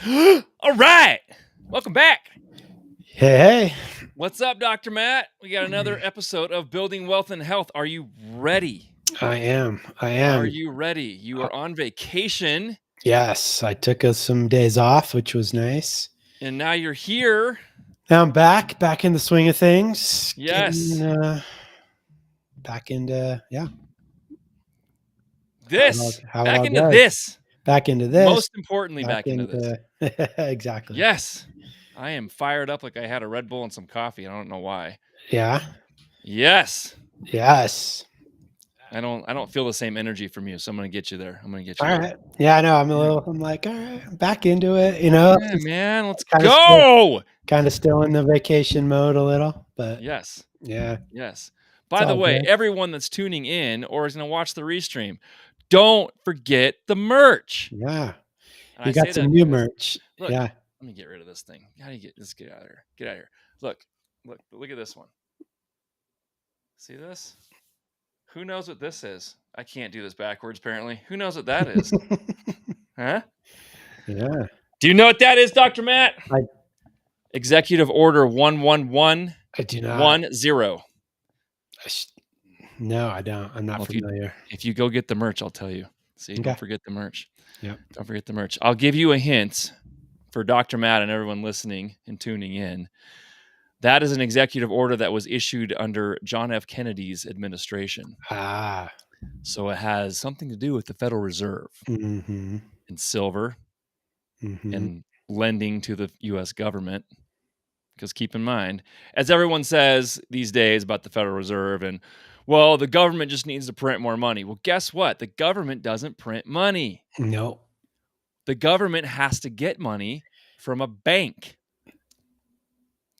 All right. Welcome back. Hey, What's up, Dr. Matt? We got another episode of Building Wealth and Health. Are you ready? I am. Are you ready? You Uh, are on vacation yes, I took us some days off, which was nice. and now you're here. Now I'm back in the swing of things, getting Yes. back into This. how it Back all into goes. this. Back into this, Most importantly, back back into this. into exactly. Yes. I am fired up like I had a Red Bull and some coffee. I don't know why. Yeah. Yes. Yes. I don't feel the same energy from you, so I'm going to get you there. I'm going to get you All there. right. Yeah, I know. Yeah. I'm like, all right, I'm back into it. You know, Yeah, man. Let's kind of still, go. kind of still in the vacation mode a little, but Yes. yeah, Yes. it's By the all way, good. everyone that's tuning in or is going to watch the restream, don't forget the merch. Yeah, And I you say got some that new because merch. look, Yeah. let me get rid of this thing. How do you get this? Get out of here. Get out of here. Look at this one. See this? Who knows what this is? I can't do this backwards, apparently. Who knows what that is? Huh? Yeah. Do you know what that is, Dr. Matt? I Executive Order 11110. I do not. No, I don't. I'm not Well, familiar. if you go get the merch, I'll tell you. See, Okay. don't forget the merch. Yep. Don't forget the merch. I'll give you a hint for Dr. Matt and everyone listening and tuning in. That is an executive order that was issued under John F. Kennedy's administration. Ah. So it has something to do with the Federal Reserve Mm-hmm. and silver Mm-hmm. and lending to the U.S. government. Because keep in mind, as everyone says these days about the Federal Reserve and, well, the government just needs to print more money. Well, guess what? The government doesn't print money. No. The government has to get money from a bank.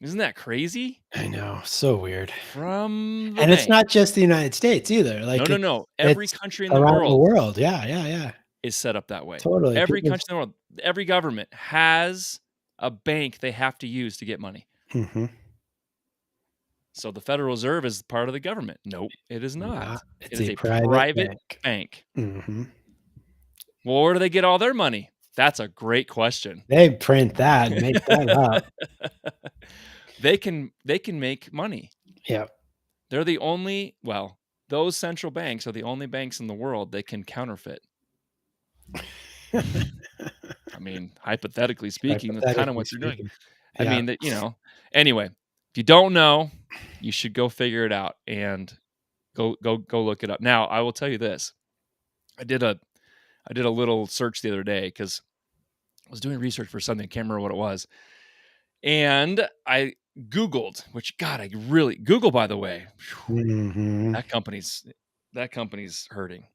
Isn't that crazy? I know. So weird. From the And it's bank. not just the United States either. Like No. Every it's country in the around the world world. Yeah. is set up that way. Totally. Every People. country in the world, every government has a bank they have to use to get money. Mm-hmm. So the Federal Reserve is part of the government. Nope, it is not. It's It is a a private bank. Mm-hmm. Well, where do they get all their money? That's a great question. They print that and make that up. They can make money. Yeah. They're the only, those central banks are the only banks in the world that can counterfeit. I mean, hypothetically speaking, that's kind of what they're doing. I mean, that, anyway, if you don't know, you should go figure it out and go look it up. Now, I will tell you this. I did a little search the other day because I was doing research for something. I can't remember what it was. And I Googled, which God, I really Google, by the way, Mm-hmm. that company's hurting.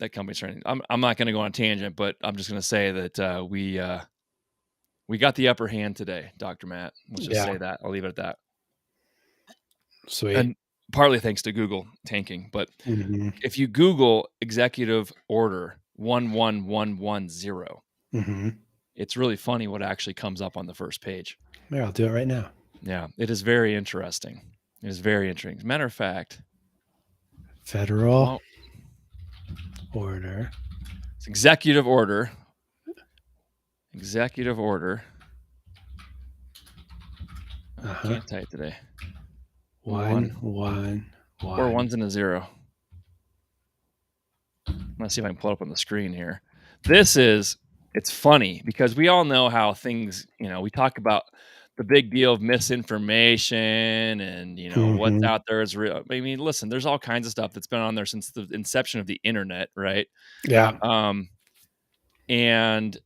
That company's hurting. I'm not going to go on a tangent, but I'm just going to say that we got the upper hand today, Dr. Matt. Let's just say that. I'll leave it at that. Sweet. And partly thanks to Google tanking, but Mm-hmm. if you Google Executive Order 11110, Mm-hmm. it's really funny what actually comes up on the first page. Yeah, I'll do it right now. Yeah, it is very interesting. It is very interesting. As a matter of fact, Federal Order. It's Executive Order. Executive Order. I can't type today. 111. 4 ones and a 0. I'm going to see if I can pull it up on the screen here. It's funny because we all know how things, we talk about the big deal of misinformation and, what's out there is real. I mean, listen, there's all kinds of stuff that's been on there since the inception of the internet, right? Yeah. And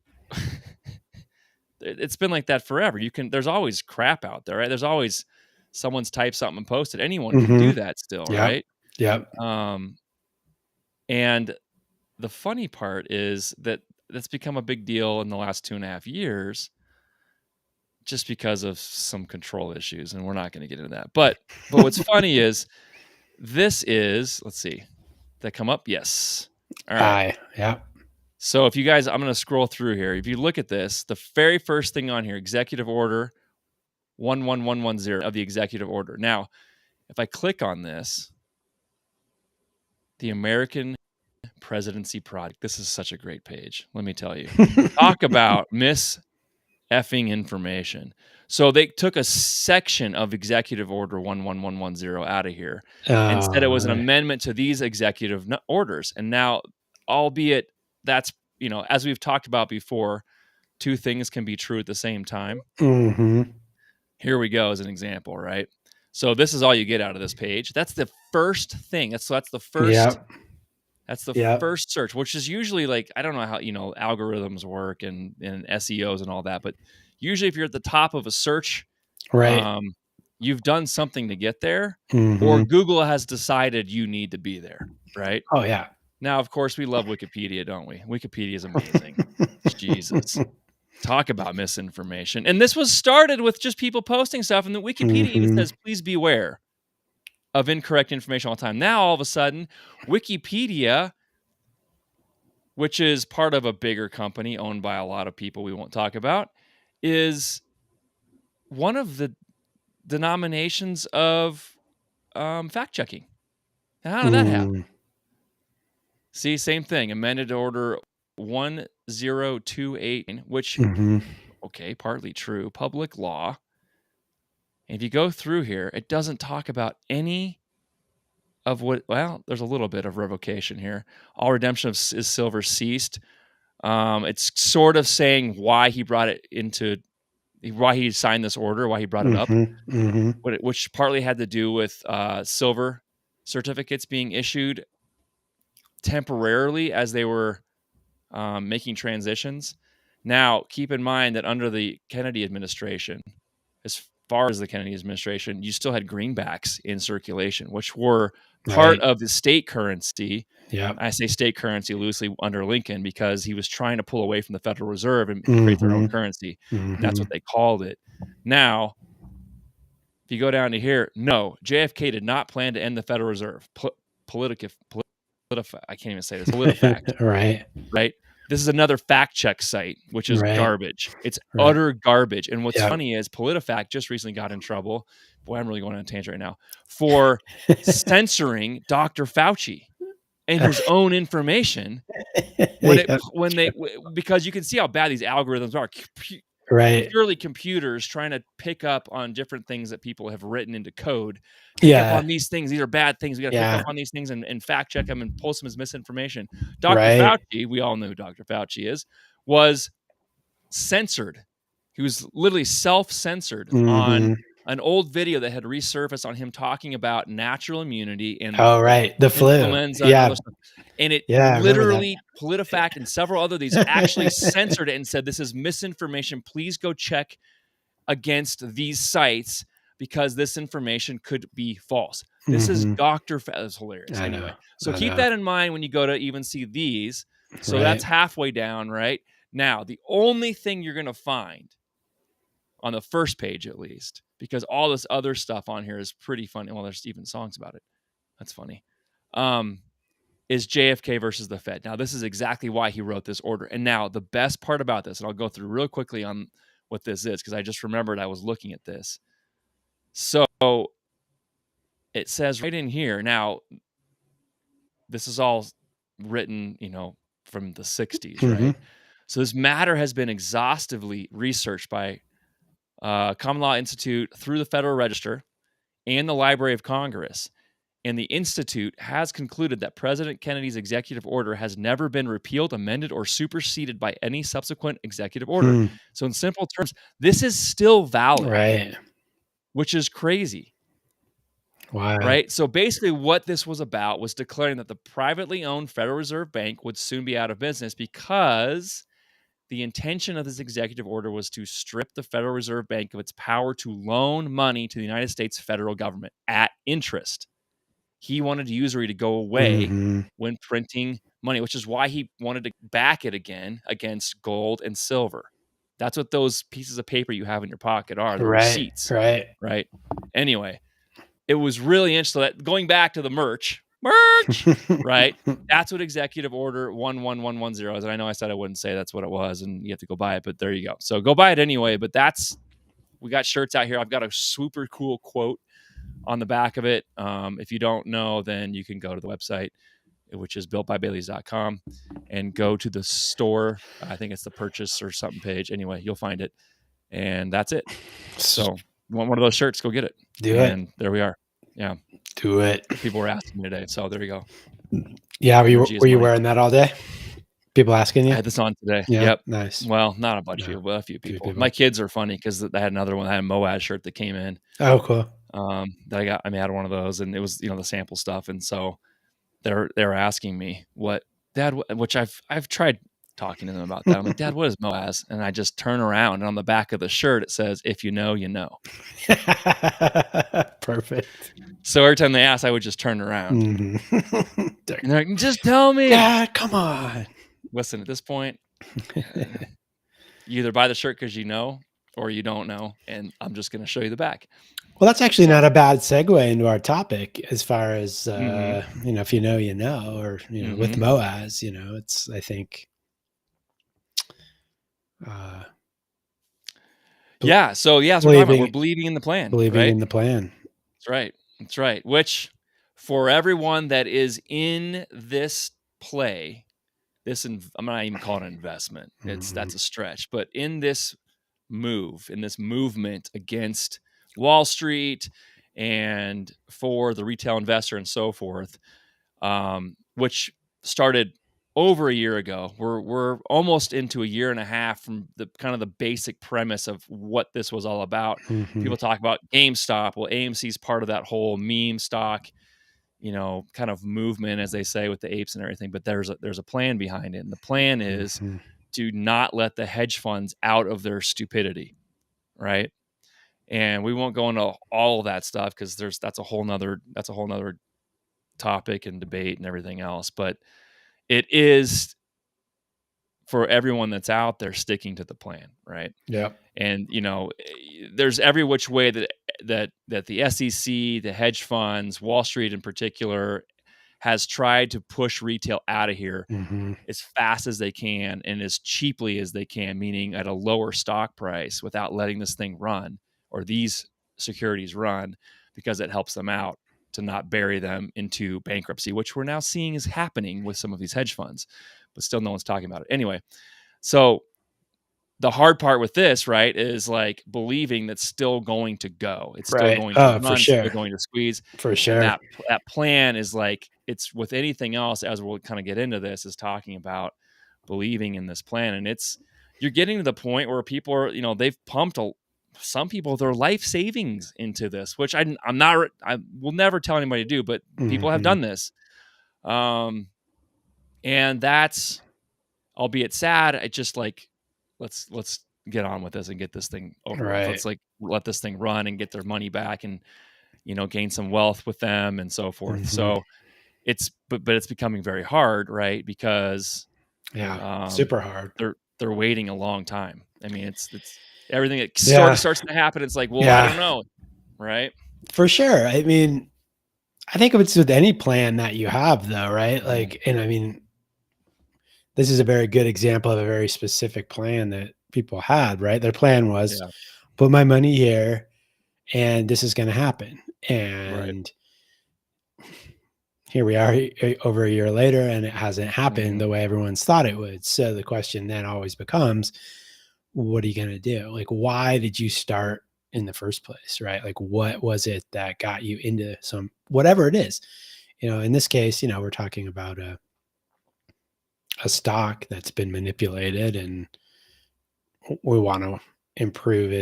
it's been like that forever. There's always crap out there, right? There's always someone's typed something and posted. Anyone can do that still, right? Yep. And the funny part is that's become a big deal in the last 2.5 years just because of some control issues. And we're not going to get into that. But what's funny is let's see, did that come up? Yes. All right. Yeah. So if you guys, I'm going to scroll through here. If you look at this, the very first thing on here, Executive Order 11110 of the Executive Order. Now, if I click on this, the American presidency project. This is such a great page. Let me tell you. Talk about effing information. So they took a section of Executive Order 11110 out of here and said it was an amendment to these executive orders. And now, albeit that's, as we've talked about before, two things can be true at the same time. Mm-hmm. Here we go as an example, right? So this is all you get out of this page. That's the first thing. That's the first. Yep. That's the first search, which is usually like, I don't know how, algorithms work and SEOs and all that, but usually if you're at the top of a search, right, you've done something to get there, mm-hmm. or Google has decided you need to be there, right? Oh, yeah. Now, of course, we love Wikipedia, don't we? Wikipedia is amazing. Jesus. Talk about misinformation. And this was started with just people posting stuff, and the Wikipedia even says, please beware of incorrect information all the time. Now, all of a sudden, Wikipedia, which is part of a bigger company owned by a lot of people we won't talk about, is one of the denominations of fact-checking. How did that happen? See, same thing. Amended Order 1028, which, okay, partly true, public law. And if you go through here, it doesn't talk about any of what, well, there's a little bit of revocation here. All redemption of silver ceased. It's sort of saying why he brought it into, why he signed this order, why he brought it up, which partly had to do with silver certificates being issued temporarily as they were making transitions. Now, keep in mind that under the Kennedy administration, as far as the Kennedy administration, you still had greenbacks in circulation, which were part of the state currency. Yeah, I say state currency loosely under Lincoln because he was trying to pull away from the Federal Reserve and create their own currency. That's what they called it. Now, if you go down to here, no, JFK did not plan to end the Federal Reserve. I can't even say this. PolitiFact. Right. This is another fact check site, which is garbage. It's utter garbage. And what's funny is PolitiFact just recently got in trouble. Boy, I'm really going on a tangent right now for censoring Dr. Fauci and his own information because you can see how bad these algorithms are. Purely computers trying to pick up on different things that people have written into code. Pick up on these things. These are bad things. We got to pick up on these things and fact check them and pull some as misinformation. Dr. Fauci, we all know who Dr. Fauci is, was censored. He was literally self-censored on an old video that had resurfaced on him talking about natural immunity and the flu, influenza and other stuff. And it literally, PolitiFact and several other these actually censored it and said, this is misinformation. Please go check against these sites because this information could be false. This is Dr. That's hilarious. Anyway, so keep that in mind when you go to even see these. So that's halfway down, right? Now, the only thing you're going to find on the first page, at least, because all this other stuff on here is pretty funny. Well, there's even songs about it. That's funny. Is JFK versus the Fed. Now, this is exactly why he wrote this order. And now the best part about this, and I'll go through real quickly on what this is, because I just remembered I was looking at this. So it says right in here. Now, this is all written, from the 60s, right? So this matter has been exhaustively researched by Common Law Institute through the Federal Register and the Library of Congress. And the Institute has concluded that President Kennedy's executive order has never been repealed, amended, or superseded by any subsequent executive order. So in simple terms, this is still valid, which is crazy. Wow. Right? So basically what this was about was declaring that the privately owned Federal Reserve Bank would soon be out of business because the intention of this executive order was to strip the Federal Reserve Bank of its power to loan money to the United States federal government at interest. He wanted usury to go away when printing money, which is why he wanted to back it again against gold and silver. That's what those pieces of paper you have in your pocket are, the receipts. Right. Anyway, it was really interesting. That going back to the merch, right? That's what Executive Order 11110 is. And I know I said I wouldn't say that's what it was, and you have to go buy it, but there you go. So go buy it anyway. But we got shirts out here. I've got a super cool quote on the back of it. If you don't know, then you can go to the website which is builtbybaileys.com, and go to the store. I think it's the purchase or something page. Anyway, you'll find it, and that's it. So you want one of those shirts, go get it. And there we are. Yeah. Do it. People were asking me today. So there you go. Yeah. Were you wearing that all day? People asking you? I had this on today. Yeah. Yep. Nice. Well, not a bunch of people, but a few people. My kids are funny because they had another one. I had a Moaz shirt that came in. Oh, cool. That I got. I had one of those, and it was, the sample stuff. And so they're asking me what, Dad, which I've tried talking to them about that. I'm like, Dad, what is Moaz? And I just turn around, and on the back of the shirt it says, "If you know, you know." Perfect. So every time they ask, I would just turn around. Mm-hmm. And they're like, "Just tell me." Dad, come on. Listen, at this point, you either buy the shirt because you know, or you don't know, and I'm just going to show you the back. Well, that's actually not a bad segue into our topic as far as, if you know, you know, or, with Moaz, it's, I think. Yeah. So, we're believing in the plan. Believing in the plan. That's right. That's right. Which, for everyone that is in this play, I'm not even calling it investment. That's a stretch. But in this movement against Wall Street and for the retail investor and so forth, which started over a year ago. We're almost into a year and a half from the kind of the basic premise of what this was all about. People talk about GameStop. Well, AMC's part of that whole meme stock, kind of movement, as they say, with the apes and everything. But there's a plan behind it, and the plan is to not let the hedge funds out of their stupidity, right? And we won't go into all of that stuff because that's a whole nother topic and debate and everything else. But it is for everyone that's out there sticking to the plan, right? Yeah. And there's every which way that the SEC, the hedge funds, Wall Street in particular, has tried to push retail out of here as fast as they can and as cheaply as they can, meaning at a lower stock price, without letting this thing run or these securities run, because it helps them out to not bury them into bankruptcy, which we're now seeing is happening with some of these hedge funds, but still no one's talking about it. Anyway, so the hard part with this, right, is like believing that's still going to go. It's still going to run, for sure. still going to squeeze. For sure. And that plan is like, it's with anything else, as we'll kind of get into this, is talking about believing in this plan. And you're getting to the point where people are, they've pumped some people their life savings into this, which I will never tell anybody to do, but people have done this. And that's, albeit sad, I just like, let's get on with this and get this thing over with. Let's let this thing run and get their money back and, gain some wealth with them and so forth. So it's becoming very hard, right? Because super hard. They're waiting a long time. I mean, it's everything that sort of starts to happen. It's like, well, I don't know. Right. For sure. I mean, I think it's with any plan that you have though, right? Like, and I mean, this is a very good example of a very specific plan that people had, right? Their plan was put my money here and this is going to happen. And here we are over a year later and it hasn't happened the way everyone's thought it would. So the question then always becomes, what are you going to do? Like, why did you start in the first place, right? Like, what was it that got you into whatever it is? In this case, we're talking about a stock that's been manipulated and we want to improve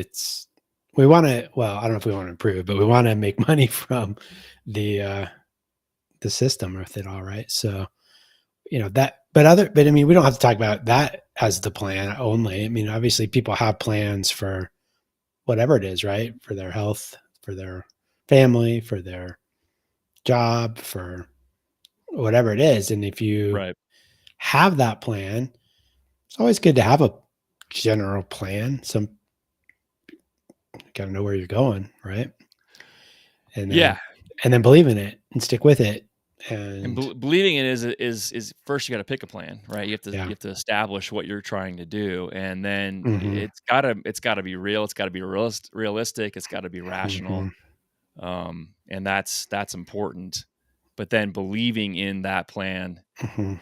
well, I don't know if we want to improve it, but we want to make money from the system with it all, right? So, but I mean, we don't have to talk about that as the plan only. I mean, obviously people have plans for whatever it is, right? For their health, for their family, for their job, for whatever it is. And if you have that plan, it's always good to have a general plan. You gotta know where you're going, right? And then believe in it and stick with it. And believing it is first you got to pick a plan, right? You have to establish what you're trying to do, and then it's gotta be real. It's got to be realistic. It's got to be rational, and that's important. but then believing in that plan Mhm.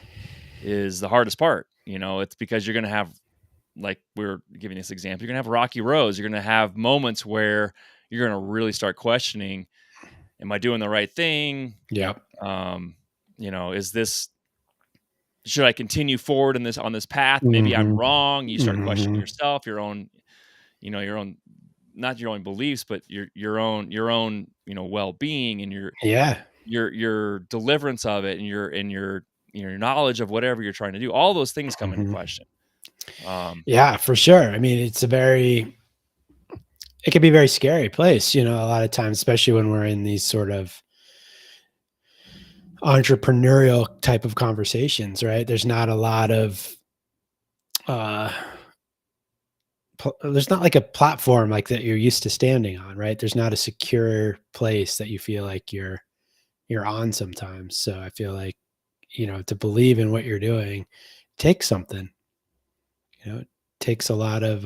is the hardest part. It's because you're going to have, like we are giving this example, you're going to have rocky roads. You're going to have moments where you're going to really start questioning, am I doing the right thing? Yep. Um, is this, should I continue forward on this path? Maybe I'm Mhm. wrong. You start questioning Mhm. yourself, your own, not your own beliefs, but your own, well-being, and Yeah. your deliverance of it, and your knowledge of whatever you're trying to do. All those things come into Mhm. question. Um, Yeah, for sure. I mean, it can be a very scary place, a lot of times, especially when we're in these sort of entrepreneurial type of conversations, right? There's not a lot of, uh, there's not like a platform like that you're used to standing on, right? There's not a secure place that you feel like you're on sometimes. So I feel like, to believe in what you're doing takes something, it takes a lot of,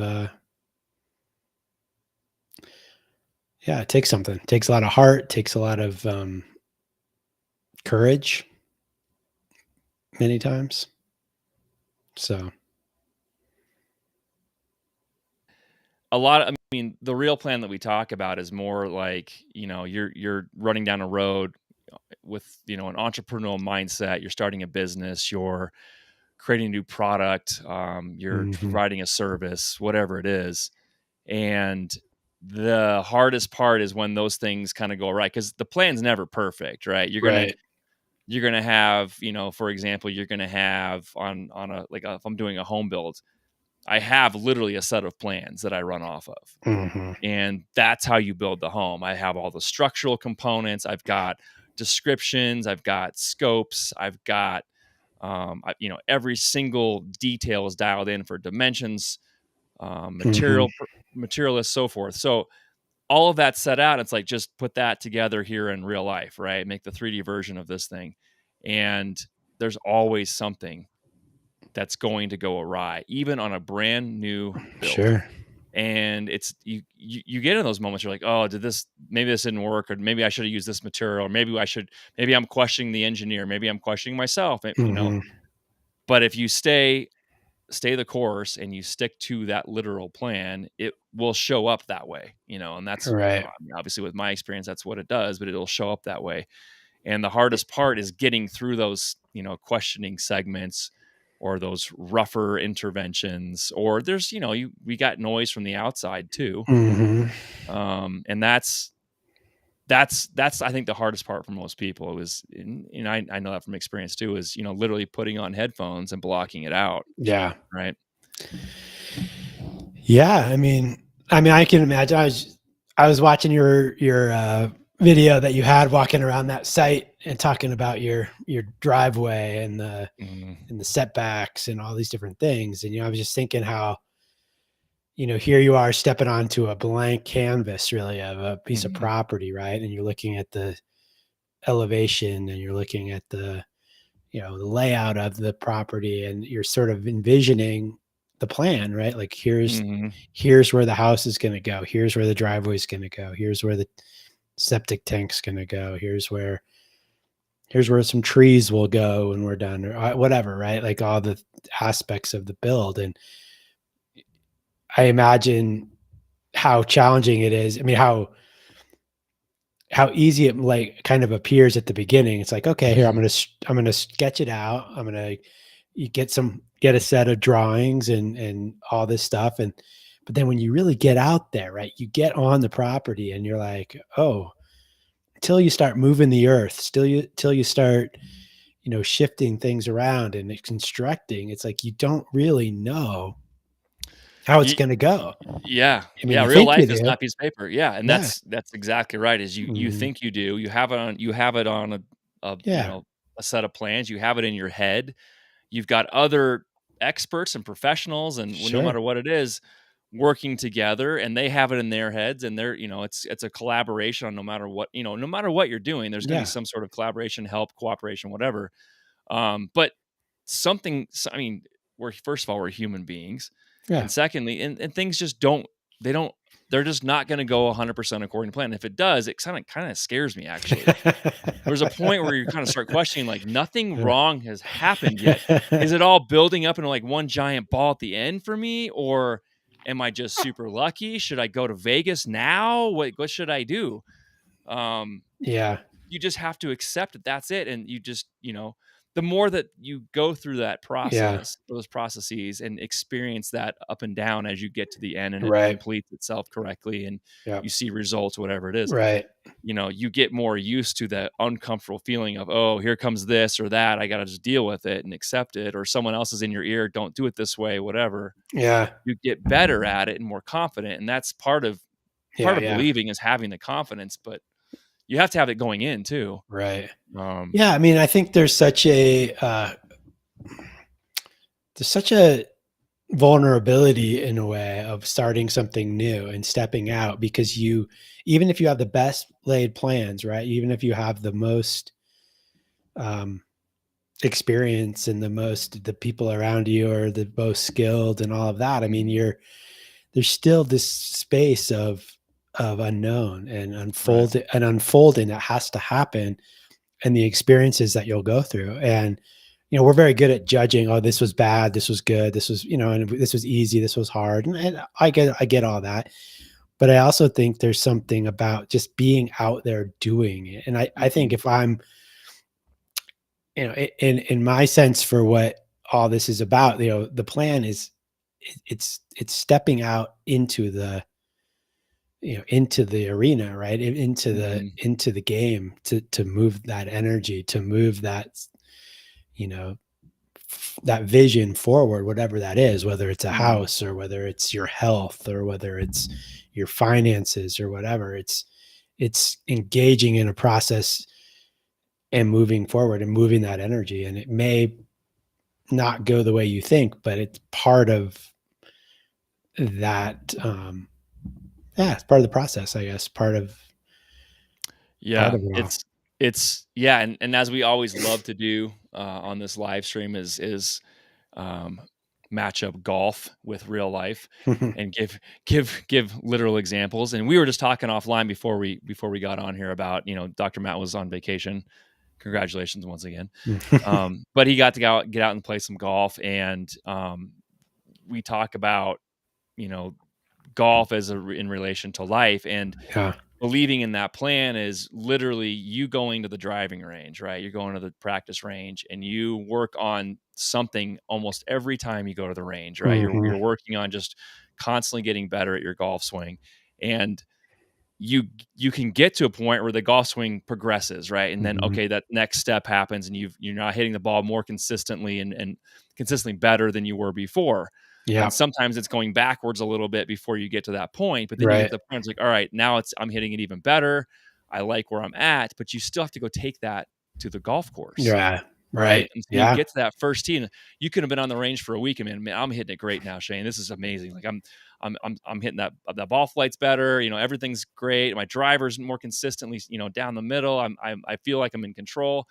yeah, it takes something. It takes a lot of heart, takes a lot of, courage many times. So, I mean, the real plan that we talk about is more like, you're running down a road with, an entrepreneurial mindset. You're starting a business, you're creating a new product, you're mhm, providing a service, whatever it is. And the hardest part is when those things kind of go right, because the plan's never perfect, right? right. You're gonna have, for example, you're gonna have if I'm doing a home build, I have literally a set of plans that I run off of. Mhm, And that's how you build the home. I have all the structural components. I've got descriptions. I've got scopes. I've got, every single detail is dialed in for dimensions, mhm, material, so forth. So all of that set out. It's like, just put that together here in real life, right? Make the 3D version of this thing. And there's always something that's going to go awry, even on a brand new build. sure. And it's you get in those moments, you're like, oh, maybe this didn't work, or maybe I should have used this material, or maybe I'm questioning the engineer, maybe I'm questioning myself. Mhm, But if you stay the course and you stick to that literal plan, it will show up that way, and that's, right. I mean, obviously with my experience, that's what it does, but it'll show up that way. And the hardest part is getting through those, questioning segments, or those rougher interventions, or there's, we got noise from the outside too. Mhm, And that's I think the hardest part for most people was, and I know that from experience too, is, literally putting on headphones and blocking it out. yeah. Right. Yeah, I mean, I can imagine. I was watching your video that you had walking around that site and talking about your driveway and the Mhm. and the setbacks and all these different things. And I was just thinking how, here you are stepping onto a blank canvas, really, of a piece of Mhm. property, right? And you're looking at the elevation and you're looking at the layout of the property, and you're sort of envisioning the plan, right? Like, Mhm. here's where the house is going to go. Here's where the driveway is going to go. Here's where the septic tank's going to go. Here's where some trees will go when we're done, or whatever, right? Like all the aspects of the build. And I imagine how challenging it is. I mean, how easy it like kind of appears at the beginning. It's like, okay, here I'm gonna sketch it out. You get a set of drawings and all this stuff. And but then when you really get out there, right, you get on the property and you're like, oh, till you start moving the earth, till you start, shifting things around and constructing, it's like you don't really know how it's Ye gonna go. Yeah, I mean, yeah, you real think you life is do. not piece of paper. Yeah, and Yeah. that's exactly right, is you Mhm. think you do. You have it on a, Yeah. a set of plans. You have it in your head. You've got other experts and professionals, and no Sure. matter what it is, working together, and they have it in their heads, and it's a collaboration on, no matter what you're doing, there's gonna be Yeah. some sort of collaboration, help, cooperation, whatever. But I mean, first of all, we're human beings, Yeah. and secondly, and things just don't, they don't. they're just not going to go 100% according to plan. If it does, it kind of scares me actually. There's a point where you kind of start questioning, like, nothing wrong has happened yet. Is it all building up into like one giant ball at the end for me, or am I just super lucky? Should I go to Vegas now? What should I do? Um, Yeah. you just have to accept that that's it, and you just, the more that you go through that Yeah. process, those processes, and experience that up and down as you get to the end, and it Right. completes itself correctly, and Yeah. you see results, whatever it is, Right. you get more used to that uncomfortable feeling of, oh, here comes this or that. I got to just deal with it and accept it. Or someone else is in your ear. Don't do it this way, whatever. Yeah. You get better at it and more confident. And that's part of Yeah. Yeah. believing is having the confidence, but you have to have it going in too. Right. Um, Yeah. I mean, I think there's such a vulnerability in a way of starting something new and stepping out, because even if you have the best laid plans, right? Even if you have the most experience and the people around you are the most skilled and all of that. I mean, there's still this space of unknown and unfolding that has to happen, and the experiences that you'll go through. And we're very good at judging, oh, this was bad, this was good, this was, and this was easy, this was hard. And I get all that. But I also think there's something about just being out there doing it. And I think if I'm, in my sense for what all this is about, the plan is it's stepping out into the, into the arena, right? Into the game to move that energy, to move that, that vision forward, whatever that is, whether it's a house or whether it's your health or whether it's your finances or whatever. It's engaging in a process and moving forward and moving that energy. And it may not go the way you think, but it's part of that. It's part of the process, I guess. Part of it's and as we always love to do on this live stream is match up golf with real life and give literal examples. And we were just talking offline before we got on here about, Dr. Matt was on vacation. Congratulations once again. But he got to get out and play some golf, and we talk about, golf as in relation to life, and believing in that plan is literally you going to the driving range, right? You're going to the practice range and you work on something almost every time you go to the range, right? You're working on just constantly getting better at your golf swing, and you can get to a point where the golf swing progresses, right? And then, okay, that next step happens and you're not hitting the ball more consistently and consistently better than you were before. Yeah. And sometimes it's going backwards a little bit before you get to that point, but then you get to the point, it's like, all right, now I'm hitting it even better. I like where I'm at, but you still have to go take that to the golf course. Yeah. Right. And so you get to that first tee, and you could have been on the range for a week. Man, I'm hitting it great now, Shane. This is amazing. Like I'm hitting that ball flight's better. Everything's great. My driver's more consistently, down the middle. I feel like I'm in control.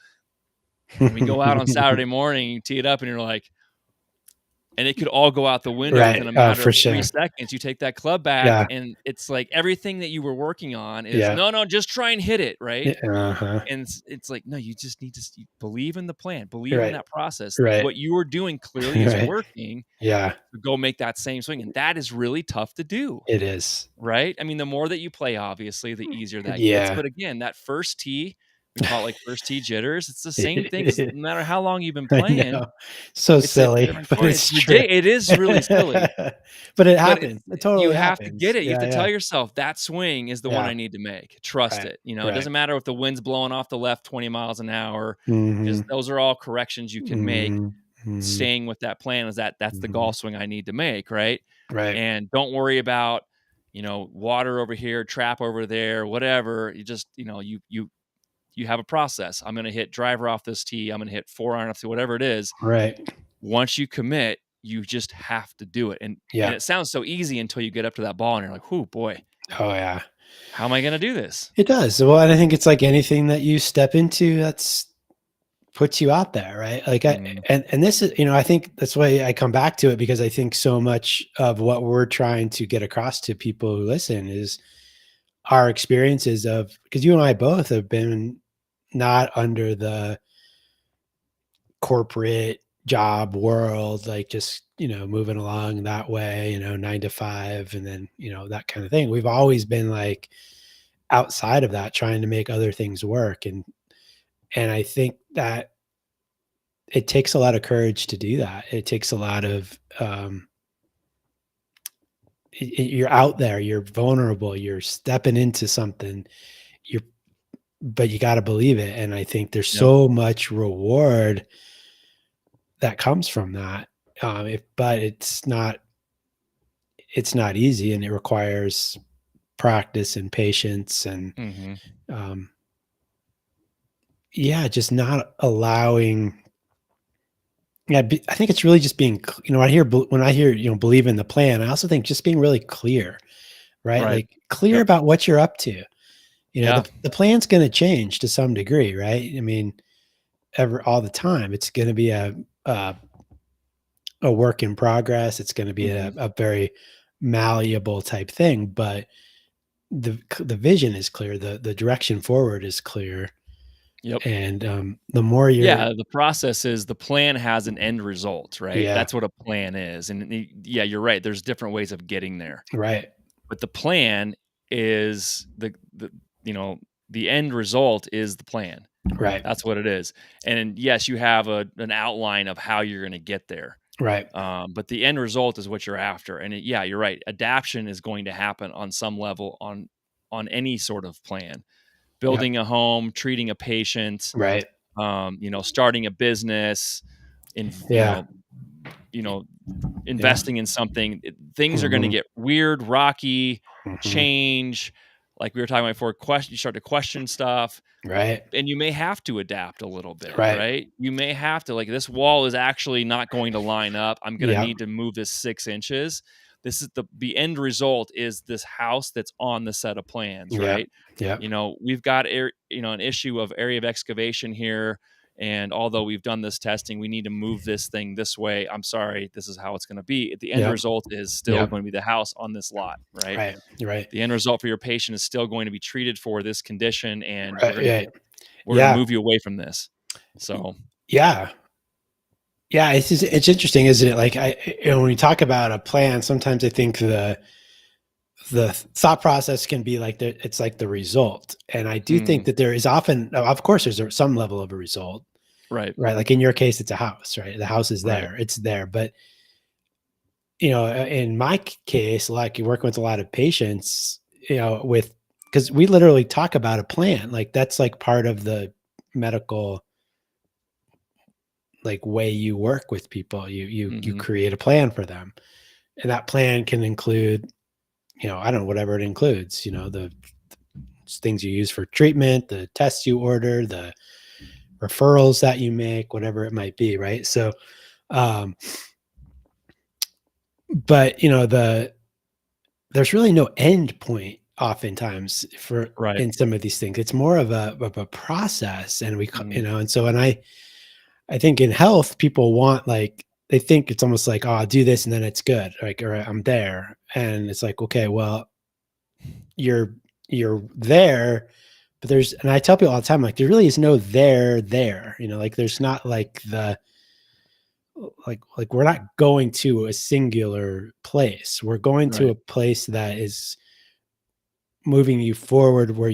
And we go out on Saturday morning, you tee it up, and you're like, and it could all go out the window within a matter of 3 seconds. You take that club back, and it's like everything that you were working on is no, just try and hit it, right? And it's like, no, you just need to believe in the plan, believe in that process. What you were doing clearly is working. Yeah, go make that same swing, and that is really tough to do. It is, right? I mean, the more that you play, obviously, the easier that gets. But again, that first tee. We call it like first tee jitters. It's the same thing. No matter how long you've been playing. So silly, but it's true. It is really silly. But it happens. It totally you happens. have to get it. You have to tell yourself that swing is the one I need to make. Trust it. It doesn't matter if the wind's blowing off the left 20 miles an hour. Just those are all corrections you can make. Staying with that plan is that's the golf swing I need to make, right? Right. And don't worry about, water over here, trap over there, whatever. You just, you have a process. I'm going to hit driver off this tee. I'm going to hit 4-iron off to whatever it is. Right. Once you commit, you just have to do it. And it sounds so easy until you get up to that ball and you're like, "Whoo, boy. Oh yeah. How am I going to do this?" It does. Well, and I think it's like anything that you step into, that's puts you out there, right? Like Mhm. and this is, I think that's why I come back to it, because I think so much of what we're trying to get across to people who listen is our experiences of, because you and I both have been not under the corporate job world, like just, moving along that way, 9 to 5, and then, that kind of thing. We've always been like outside of that, trying to make other things work. And I think that it takes a lot of courage to do that. It takes a lot of, you're out there, you're vulnerable, you're stepping into something, you're, but you got to believe it. And I think there's Yep. so much reward that comes from that. But it's not easy, and it requires practice and patience and, Mhm. um, yeah, just not allowing. Yeah, I think it's really just being, when I hear, believe in the plan, I also think just being really clear, right? Right. Like clear Yep. about what you're up to. Yeah. The plan's going to change to some degree, right? I mean, all the time, it's going to be a work in progress. It's going to be Mhm. a very malleable type thing, but the vision is clear. The direction forward is clear. Yep. And, the more you're, Yeah, the process is the plan has an end result, right? yeah, That's what a plan is, and yeah, you're right, there's different ways of getting there, right, but the plan is the you know, the end result is the plan. right, That's what it is, and yes, you have an outline of how you're gonna get there, right, but the end result is what you're after, and yeah, you're right, adaptation is going to happen on some level on any sort of plan. yep, Building a home, treating a patient, right, starting a business, in yeah, you know, yeah, investing in something, things are going to mhm, get weird, rocky, mhm, change. Like we were talking about before, you start to question stuff, right, and you may have to adapt a little bit, right, right? You may have to, like, this wall is actually not going to line up. I'm going to yep, need to move this 6 inches. This is the end result is this house that's on the set of plans, yep, right? yep, We've got an issue of area of excavation here. And although we've done this testing, we need to move this thing this way. I'm sorry, this is how it's going to be. The end yep, result is still yep, going to be the house on this lot, right? right, right, The end result for your patient is still going to be treated for this condition, and right, right, we're gonna yeah, move you away from this. So, yeah. Yeah, it's interesting, isn't it? Like when we talk about a plan, sometimes I think the thought process can be like it's like the result, and I do think mhm, that there is often, of course, there's some level of a result, right, right? Like in your case, it's a house, right? The house is right, there, it's there, but in my case, like you work with a lot of patients, with because we literally talk about a plan, like that's like part of the medical like way you work with people. You mhm, create a plan for them. And that plan can include, I don't know, whatever it includes, the things you use for treatment, the tests you order, the referrals that you make, whatever it might be, right? So, um, but there's really no end point oftentimes for right, in some of these things. It's more of a process, and mhm, and so, and I think in health, people want like they think it's almost like, oh, I'll do this and then it's good, like, or I'm there, and it's like, okay, well, you're you're there, but and I tell people all the time, like there really is no there, like there's not like like we're not going to a singular place. We're going to right, a place that is moving you forward, where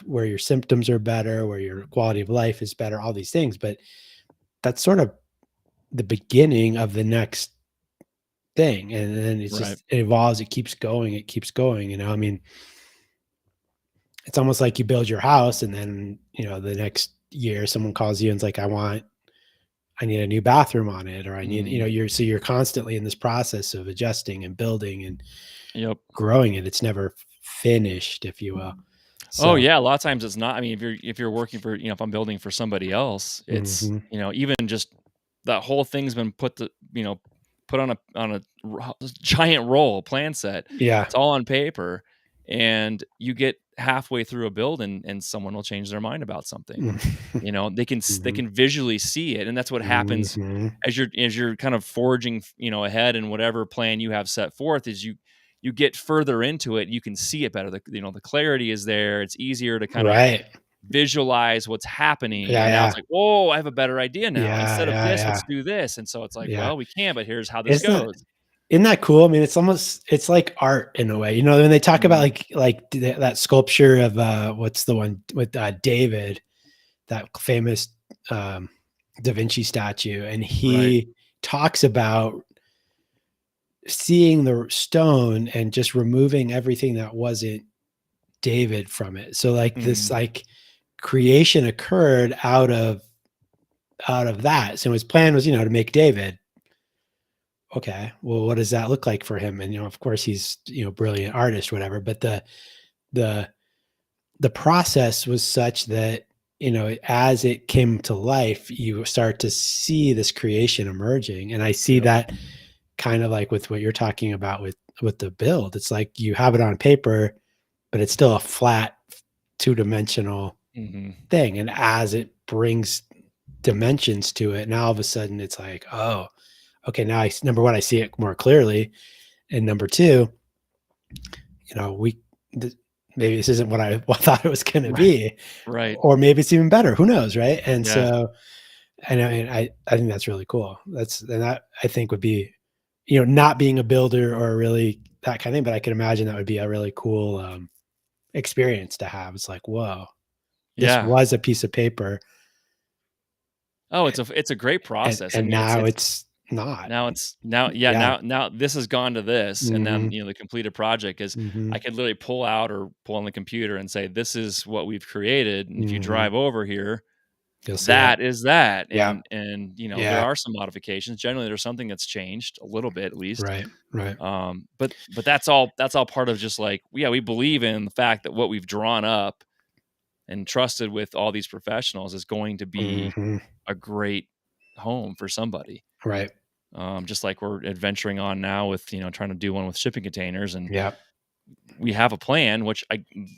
where your symptoms are better, where your quality of life is better, all these things. But that's sort of the beginning of the next thing. And then right, it evolves, it keeps going, I mean, it's almost like you build your house, and then, the next year someone calls you and it's like, I need a new bathroom on it, or I need, mhm, you're constantly in this process of adjusting and building and yep. growing it. It's never finished, if you will. Oh, So, yeah, a lot of times it's not. I mean, if you're working for, if I'm building for somebody else, it's, mhm. even just that whole thing's been put on a giant roll, plan set. Yeah, It's all on paper, and you get halfway through a build and someone will change their mind about something. Mhm. You know, they Mhm. can visually see it, and that's what happens Mhm. as you're kind of forging, you know, ahead in whatever plan you have set forth. Is you get further into it, you can see it better. You know, the clarity is there. It's easier to kind of Right. visualize what's happening, Yeah, and now yeah. it's like, whoa, I have a better idea now. Yeah, Instead of yeah, this, yeah, let's do this. And so it's like, yeah. well, we can, but here's how this Isn't that goes. isn't that cool? I mean, it's like art in a way. You know, when they talk about Mhm. that sculpture of what's the one with David, that famous um Da Vinci statue, and Right. he talks about seeing the stone and just removing everything that wasn't David from it. So like this Mhm. like creation occurred out of that. So his plan was, to make David. Okay, well, what does that look like for him? And of course, he's brilliant artist, whatever. But the the process was such that as it came to life, you start to see this creation emerging, and I see Yep. that kind of like with what you're talking about with the build. It's like you have it on paper, but it's still a flat, two-dimensional Mhm. thing, and as it brings dimensions to it, now all of a sudden it's like, oh, okay, now number one, I see it more clearly, and number two, we maybe this isn't what I thought it was going to Right. be, Right. or maybe it's even better. Who knows, right? And Yeah. so, I think that's really cool. That I think would be, not being a builder or really that kind of thing, but I can imagine that would be a really cool experience to have. It's like, whoa, this Yeah. was a piece of paper, Oh, it's a great process. I and mean, now it's not. now it's now yeah, Yeah. now this has gone to this, and then, Hmm. you know, the completed project is Hmm. I could literally pull out or pull on the computer and say, "This is what we've created," and if you Hmm. drive over here, You'll see it. that is that, Yeah. you know, there Yeah. are some modifications. Generally, there's something that's changed a little bit at least. Right. Right. But that's all part of just like, yeah, we believe in the fact that what we've drawn up and trusted with all these professionals is going to be Hmm. a great home for somebody. Right. Just like we're adventuring on now with, you know, trying to do one with shipping containers, and Yeah. we have a plan, which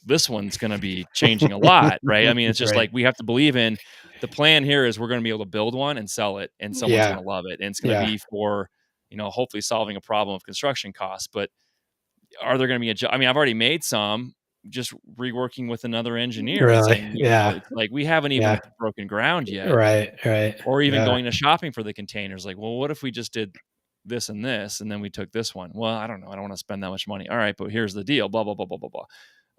this one's going to be changing a lot, right? I mean, it's just Right. like we have to believe in the plan here is we're going to be able to build one and sell it, and someone's Yeah. going to love it, and it's going to Yeah. be for, you know, hopefully solving a problem of construction costs. But are there going to be I mean, I've already made some, just reworking with another engineer and Really? saying, you know, Yeah. it's like we haven't Yeah. even broken ground yet, Right. Right. or even Yeah. going to shopping for the containers. Like, well, what if we just did this, and then we took this one? Well, I don't know. I don't want to spend that much money. All right, but here's the deal. Blah blah blah blah blah blah.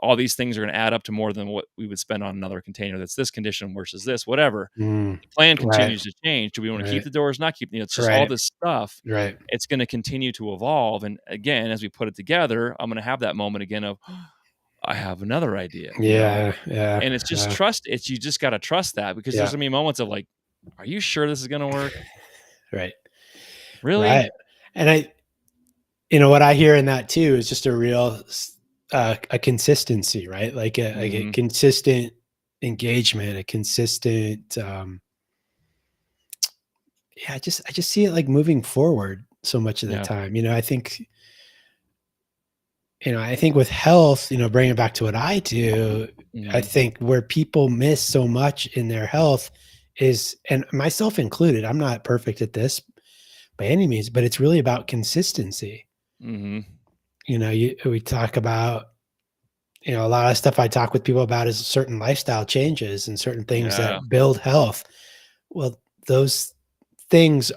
All these things are going to add up to more than what we would spend on another container that's this condition versus this, whatever. Mm. The plan Right. continues to change. Do we want to keep Right. the doors? Not keep? You know, it's just all Right. this stuff. Right. It's going to continue to evolve. And again, as we put it together, I'm going to have that moment again of, I have another idea, you know? Yeah. Yeah. And it's just Yeah. trust. You just got to trust that, because there's Yeah. going to be moments of like, are you sure this is going to work? Right. Really? Right. And what I hear in that too is just a real, a consistency, right? Like a Mhm. consistent engagement, a consistent, yeah, I just see it like moving forward so much of the Yeah. time. I think with health, bringing it back to what I do, I Mhm. think where people miss so much in their health is, and myself included, I'm not perfect at this by any means, but it's really about consistency. Mhm. We talk about, a lot of stuff I talk with people about is certain lifestyle changes and certain things Yeah. that build health. Well, those things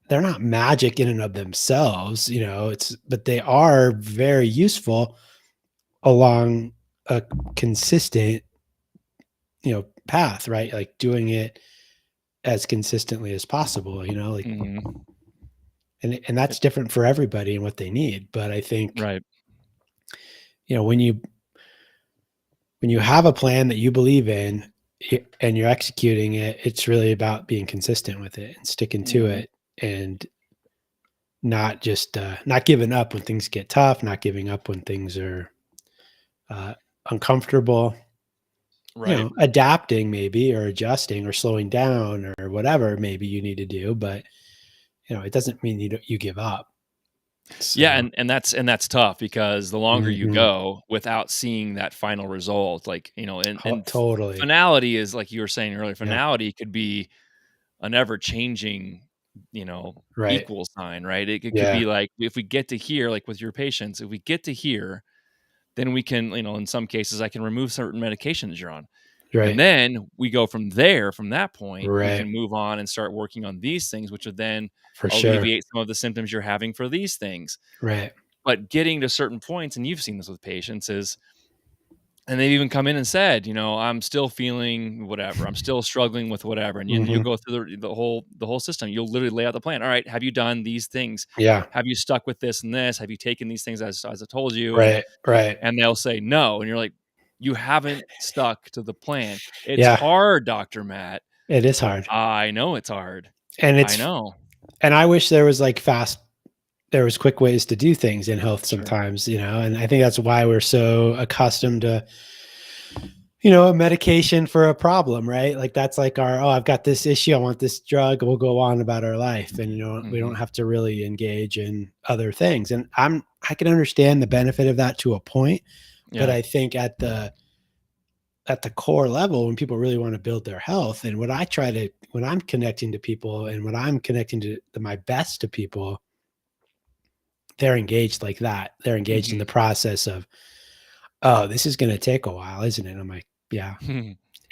they're not magic in and of themselves, but they are very useful along a consistent, path, right? Like doing it as consistently as possible, like, Mhm. and that's different for everybody and what they need. But I think, Right. when you have a plan that you believe in and you're executing it, it's really about being consistent with it and sticking to Mhm. it, and not just not giving up when things get tough, not giving up when things are uh, uncomfortable, Right. adapting maybe, or adjusting, or slowing down, or whatever maybe you need to do. But it doesn't mean you give up. Yeah, So, and that's tough because the longer you mhm. go without seeing that final result, like, and Totally. finality is like you were saying earlier, Yeah. finality could be an ever-changing, you know, Right. equal sign, right? It could Yeah. be like, if we get to here, like with your patients, if we get to here, then we can, in some cases, I can remove certain medications you're on. And Right. then we go from there, from that point, we Right. can move on and start working on these things, which would then For sure. alleviate some of the symptoms you're having for these things. Right. But getting to certain points, and you've seen this with patients, is and they've even come in and said, "I'm still feeling whatever. I'm still struggling with whatever." And you Mhm. go through the whole system. You'll literally lay out the plan. All right, have you done these things? Yeah. Have you stuck with this and this? Have you taken these things as I told you? And Right. Right. and they'll say no, and you're like, "You haven't stuck to the plan. It's Yeah. hard, Doctor Matt. It is hard. I know it's hard. And I it's know." and I wish there was like there was quick ways to do things in health Sure. sometimes, and I think that's why we're so accustomed to, a medication for a problem, right? Like that's like oh, I've got this issue, I want this drug, we'll go on about our life. And we don't Mhm. have to really engage in other things. And I can understand the benefit of that to a point, but Yeah. I think at the core level, when people really want to build their health, and when I'm connecting to people and when I'm connecting to my best to people, they're engaged like that. They're engaged in the Mhm. process of, oh, this is going to take a while, isn't it? I'm like, yeah.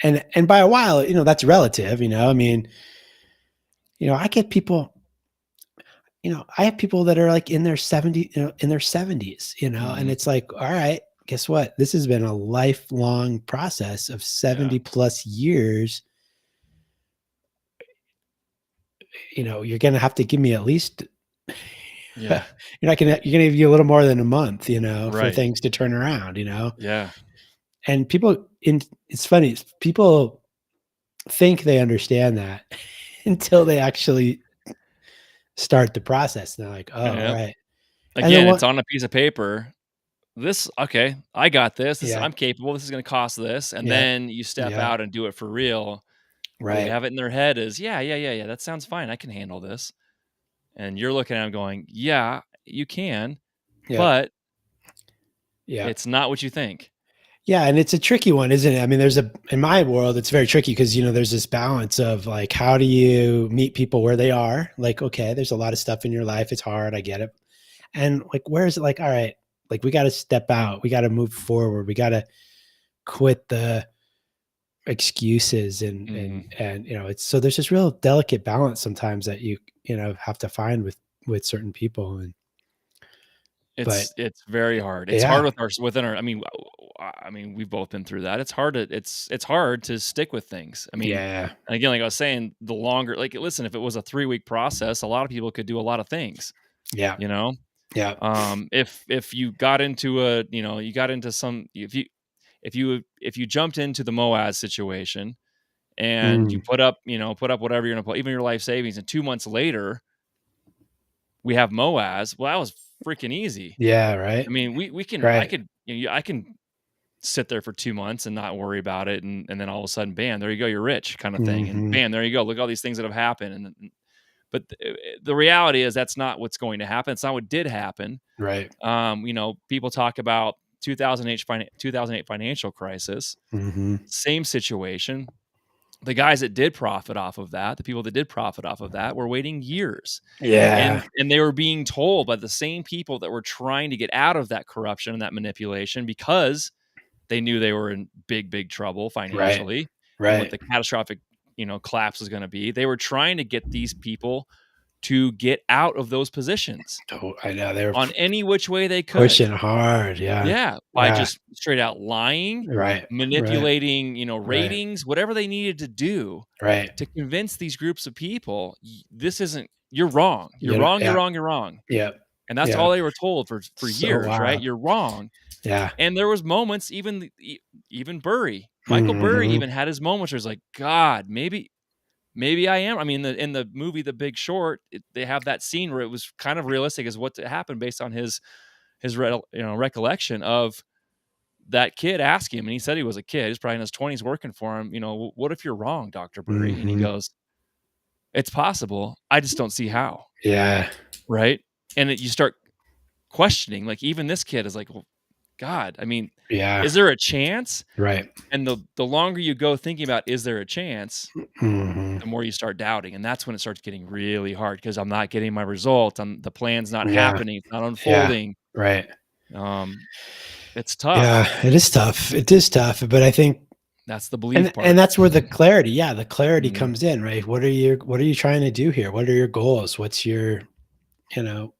And by a while, that's relative, I mean, I get people, I have people that are like in their 70, in their 70s, and Mhm. it's like, all right, guess what? This has been a lifelong process of Yeah. 70 plus years. You're going to have to give me at least, Yeah. you're going to give you a little more than a month, for Right. things to turn around, Yeah. and it's funny. People think they understand that until they actually start the process. And they're like, oh, all Yep. right. And then Again, it's what? on a piece of paper. This okay, I got this. Yeah. I'm capable. This is gonna cost this. And Yeah. then you step Yeah. out and do it for real. They Right. have it in their head as, yeah, yeah, yeah, yeah, that sounds fine. I can handle this. And you're looking at them going, yeah, you can, Yeah. but Yeah. it's not what you think. Yeah. And it's a tricky one, isn't it? I mean, in my world, it's very tricky because, there's this balance of like, how do you meet people where they are? Like, okay, there's a lot of stuff in your life. It's hard. I get it. And like, where is it like, all right, like we got to step out. We got to move forward. We got to quit the excuses and Mhm. it's so there's this real delicate balance sometimes that have to find with certain people. And but It's very hard. It's hard yeah. with within our we've both been through that. It's hard to stick with things. Yeah. And again, like I was saying, the longer like, listen, if it was a 3-week process, a lot of people could do a lot of things, Yeah. you know? Yeah. If you got into you got into some if you jumped into the Moaz situation and you Mm. put up whatever you're gonna put, even your life savings, and 2 months later, we have Moaz, well, that was freaking easy. Yeah. I Right. mean, we can I Right. could I can sit there for 2 months and not worry about it, and then all of a sudden, bam, there you go, you're rich kinda thing, and Hmm. bam, there you go, look at all these things that have happened, but the reality is that's not what's going to happen, it's not what did happen. Right. People talk about 2008 financial crisis, Hmm. same situation. The guys that did profit off of that, the people that did profit off of that were waiting years. Yeah. And they were being told by the same people that were trying to get out of that corruption and that manipulation, because they knew they were in big, big trouble Right. financially and what Right. the catastrophic, collapse was gonna be. They were trying to get these people to get out of those positions I know they're on any which way they could. pushing hard. Yeah. Yeah, by Yeah. just straight out lying, Right. Right. manipulating, Right. ratings, whatever they needed to do Right. to convince these groups of people, this isn't, you're wrong. You're You know, wrong, you're yeah. wrong, you're wrong. Yeah. And that's Yeah. all they were told for So years, right? wild. You're wrong. Yeah. And there was moments, even Burry, Michael Burry Hmm. even had his moments where it's like, God, maybe I am. I mean, in the movie The Big Short, they have that scene where it was kind of realistic as what happened based on his recollection of that kid asking him, and he said he was a kid. He's probably in his 20s working for him. What if you're wrong, Dr. Burry? And he Hmm. goes, it's possible. I just don't see how. Yeah. Right. And you start. questioning. Like, even this kid is like, "Well, God, I mean, Yeah. is there a chance?" Right. And the longer you go thinking about, "Is there a chance?" Mhm. the more you start doubting, and that's when it starts getting really hard because 'cause I'm not getting my result, the plan's not Yeah. happening, it's not Yeah. unfolding. Right. Um, it's tough. Yeah, it is tough. It is tough, but I think That's the believe and part. that's where the clarity, yeah, the clarity Mhm. comes in, right? What are you trying to do here? What are your goals? What's your, you know,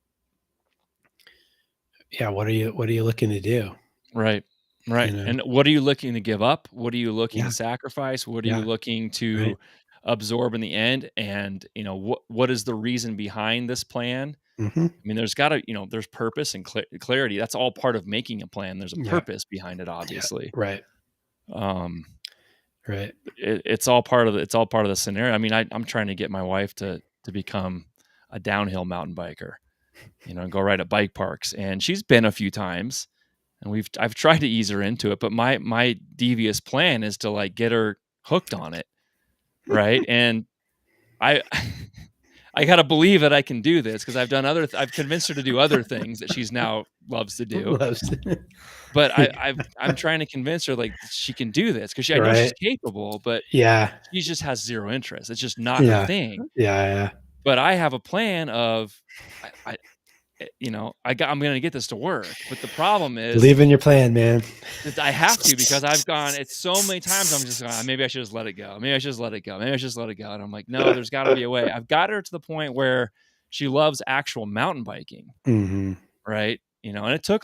yeah, what are you looking to do? Right. You Right, know? and what are you looking to give up? What are you looking to Yeah. sacrifice? What are you Yeah. looking Right. to absorb in the end? And, what is the reason behind this plan? Mhm. I mean, there's gotta there's purpose and clarity. That's all part of making a plan. There's a Yeah. purpose behind it, Yeah. obviously. Right. Um, Right. it's all part of the scenario. I mean, I'm trying to get my wife to become a downhill mountain biker, and go ride at bike parks, and she's been a few times, and I've tried to ease her into it, but my devious plan is to, like, get her hooked on it, right? And I I gotta believe that I can do this because I've convinced her to do other things that she's now loves to do, Loves but I'm trying to convince her, like, she can do this because I know she's Right. capable, but Yeah. she just has 0 interest. It's just not her Yeah. thing. Yeah, yeah. But I have a plan of I I'm gonna get this to work, but the problem is Believe in your plan, man. that I have to because I've gone it's so many times I'm just going, "Maybe I should just let it go. Maybe I should just let it go. Maybe I should just let it go." And I'm like, "No, there's gotta be a way." I've got her to the point where she loves actual mountain biking, Mhm. right? And it took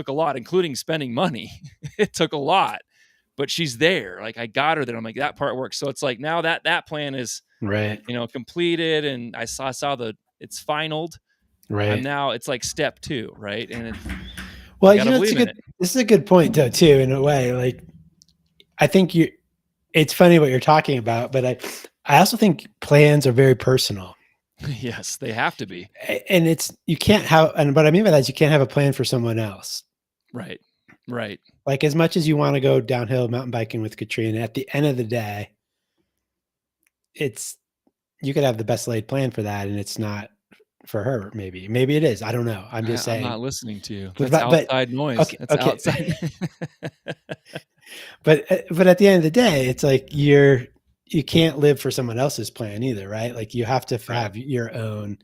a lot, including spending money. It took a lot, but she's there. Like, I got her there. I'm like, "That part works." So it's like now that plan is, Right. completed, and I saw it's finalized. Right. It's like step 2, right? And I Well, gotta it's a believe in good it. this is a good point though too, in a way. Like, I think it's funny what you're talking about, but I also think plans are very personal. Yes, they have to be. And it's you can't have and what I mean by that is you can't have a plan for someone else. Right. Right. Like, as much as you wanna go downhill mountain biking with Katrina, at the end of the day, it's you could have the best laid plan for that, and it's not for her, maybe. Maybe it is, I don't know. I'm just I'm saying. not listening to you. But That's but outside noise. okay, That's okay. outside. But at the end of the day, it's like you can't live for someone else's plan either, right? Like, you have to Right. have your own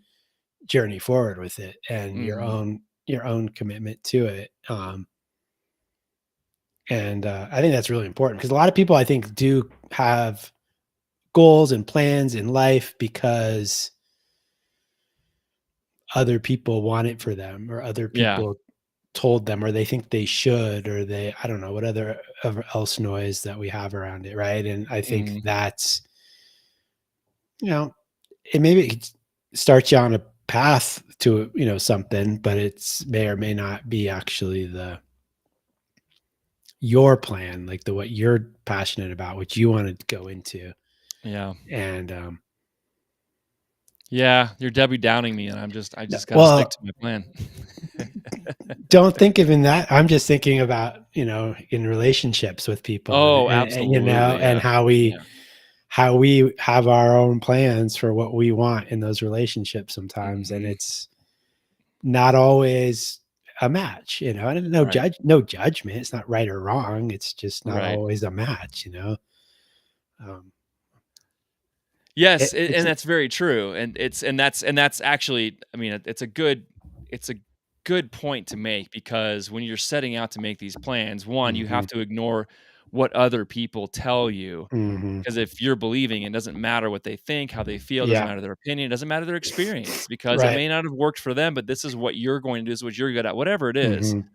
journey forward with it and Mhm. your own commitment to it. And I think that's really important because a lot of people I think do have goals and plans in life because other people want it for them or other Yeah. people told them or they think they should or they I don't know what other else noise that we have around it, right? And I think Mhm. that's you know it maybe it starts you on a path to something, but it's may or may not be actually the your plan, like the what you're passionate about, what you want to go into. Yeah. And Yeah, you're Debbie Downing me, and I no, just gotta stick well, to my plan. don't think of in that. I'm just thinking about in relationships with people Oh, and absolutely, and yeah. Yeah. how we have our own plans for what we want in those relationships sometimes, and Mhm. it's not always a match, and Right. no judgment. It's not right or wrong. It's just not Right. always a match. Um, Yes, it's and that's very true, and that's actually, I mean, it's a good point to make because when you're setting out to make these plans, one, you mhm, have to ignore what other people tell you, mhm. because if you're believing, it doesn't matter what they think, how they feel, doesn't Yeah, matter their opinion, doesn't matter their experience, because it right. may not have worked for them, but this is what you're going to do, this is what you're good at, whatever it is, Mhm,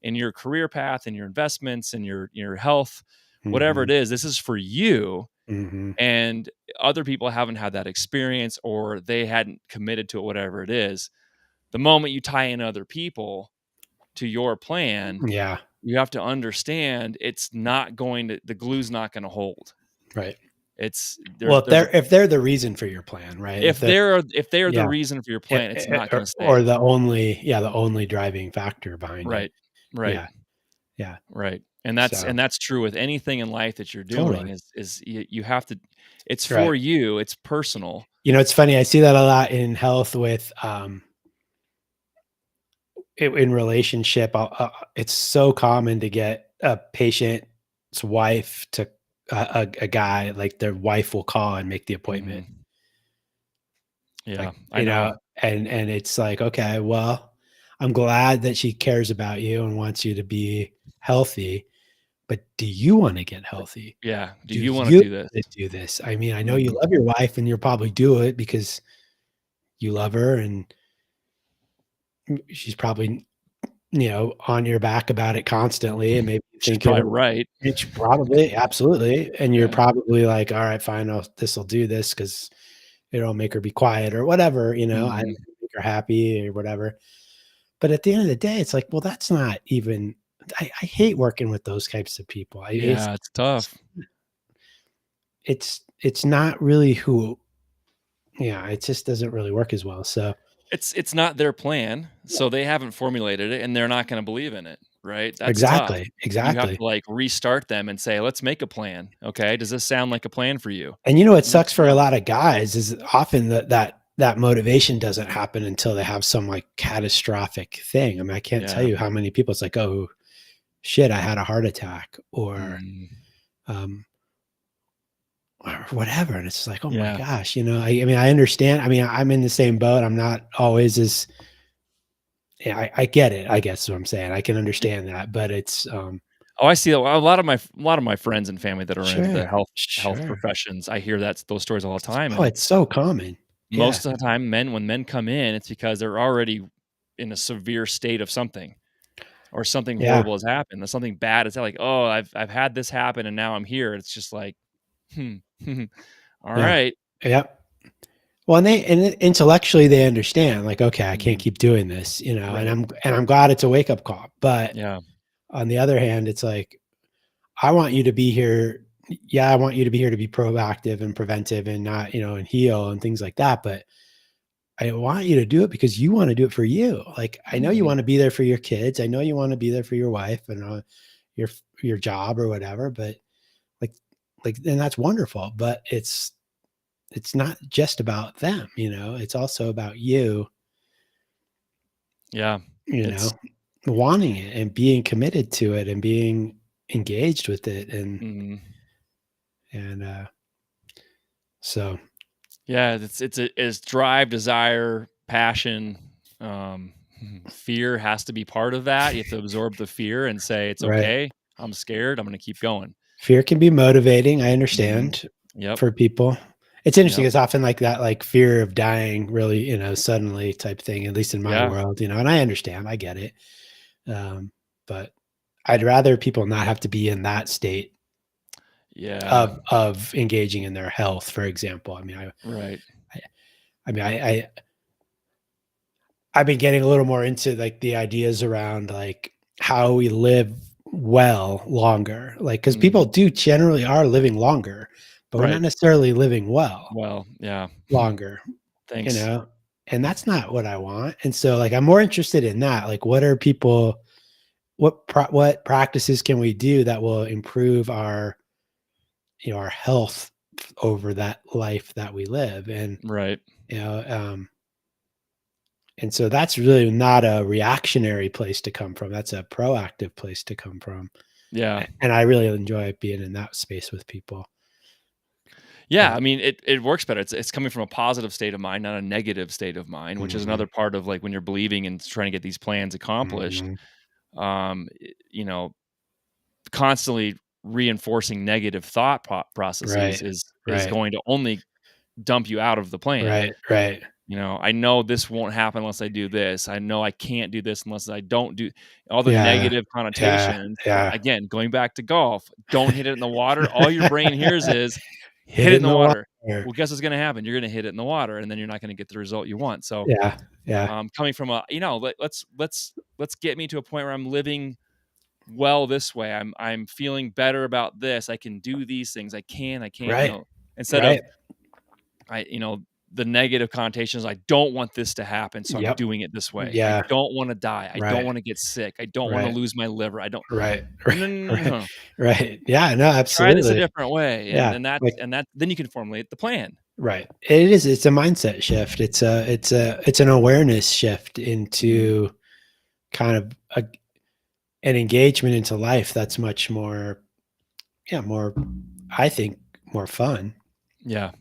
in your career path, in your investments, in your health, whatever mhm, it is, this is for you, mhm. and other people haven't had that experience or they hadn't committed to it, whatever it is. The moment you tie in other people to your plan, Yeah, you have to understand it's not going to the glue's not going to hold. right. It's Well, there's a if they're the reason for your plan, right? if they are the Yeah, reason for your plan, it's not going to or stay. the only driving factor behind it. Right. Right. Yeah, yeah. Right. And that's So, and that's true with anything in life that you're doing totally. is you have to it's Right. for you, it's personal. It's funny, I see that a lot in health in relationship, it's so common to get a patient's wife to a guy, like their wife will call and make the appointment. Mhm. Yeah, Like, I know. and it's like, okay, well, I'm glad that she cares about you and wants you to be healthy, but do you wanna get healthy? Yeah. Do Do you wanna you do this? wanna do this? I mean, I know you Mhm. love your wife and you'll probably do it because you love her and she's probably, on your back about it constantly, and maybe you She's think probably it'll right. it's probably absolutely, and you're Yeah. probably like, "All right, fine, this'll do this because 'cause it'll make her be quiet," or whatever, I Mhm. make her happy or whatever. But at the end of the day, it's like, well, that's not even I hate working with those types of people. I Yeah, it's tough. it's not really who yeah, it just doesn't really work as well, so It's not their plan, yeah. so they haven't formulated it, and they're not gonna believe in it, right? That's tough. Exactly, You have exactly. to, like, restart them and say, "Let's make a plan, okay? Does this sound like a plan for you?" And you know what Mm, sucks for a no. lot of guys is often that motivation doesn't happen until they have some, like, catastrophic thing. I mean, I can't tell Yeah. you how many people it's like, "Oh, shit, I had a heart attack," Mhm. um, or whatever, and it's like, "Oh my Yeah. gosh," I mean, I understand. I mean, I'm in the same boat. I'm not always as yeah, I get it, I guess is what I'm saying. I can understand that, but it's, Oh, I see a lot of my friends and family that are in the sure, health sure. professions, I hear those stories all the time, Oh, and it's so common. Yeah, most of the time, when men come in, it's because they're already in a severe state of something, or something yeah, horrible has happened, or something bad is like, "Oh, I've had this happen, and now I'm here." It's just like, "Hmm, yeah, alright." yep. Well, and intellectually they understand, like, okay, I can't Mhm. keep doing this, and Right. I'm glad it's a wake up call. But Yeah. on the other hand, it's like, I want you to be here. Yeah, I want you to be here to be proactive and preventive and not, and heal and things like that. But I want you to do it because you want to do it for you. Like, I know you Mhm. want to be there for your kids. I know you want to be there for your wife and your job or whatever. But like, and that's wonderful. But it's not just about them. It's also about you Yeah. you It's know, wanting it and being committed to it and being engaged with it mhm. and so Yeah, it's drive, desire, passion, fear has to be part of that. You have to absorb the fear and say, "It's right. okay. I'm scared. I'm gonna keep going." Fear can be motivating, I Mhm. understand, Yep. for people. It's interesting, Yep. it's often like that, like, fear of dying really, suddenly type thing, at least in my Yeah. world, and I understand, I get it, um, but I'd rather people not have to be in that state Yeah. of engaging in their health, for example. I mean, Right. I I mean, I've been getting a little more into, like, the ideas around, like, how we live well longer, like, because people Mhm. do generally are living longer, but we're not Right. necessarily living well Well, yeah. longer, you Thanks. know, and that's not what I want, and so, like, I'm more interested in that, like, what are people what practices can we do that will improve our health over that life that we live, Right. you know, um and so that's really not a reactionary place to come from. That's a proactive place to come from. Yeah. And I really enjoy being in that space with people. Yeah, But I mean, it works better. It's coming from a positive state of mind, not a negative state of mind, which is mhm, another part of, like, when you're believing and trying to get these plans accomplished, mhm. constantly reinforcing negative thought processes Right, is right, going to only dump you out of the plan. right, right. I know this won't happen unless I do this. I know I can't do this unless I don't do all the Yeah, negative yeah, connotations. yeah. Again, going back to golf, don't hit it in the water. All your brain hears is Hit hit it it in in the the water. water. Well, guess what's going to happen? You're going to hit it in the water, and then you're not going to get the result you want. So, Yeah, yeah. coming from let's get me to a point where I'm living well this way. I'm feeling better about this. I can do these things. I can't, Right, instead of right. I the negative connotations, I don't want this to happen, so I'm Yep. doing it this way. I Yeah, don't want to die. I don't right, want to get sick. I don't want to right, lose my liver. I don't right, no, no, no, no, right, no. right. Yeah, no, Try this a absolutely. different way. And Yeah, and that's like and that then you can formulate the plan. right. It's a mindset shift. It's an awareness shift Mhm. into kind of an engagement into life that's much more, yeah, more, I think, more fun. Yeah.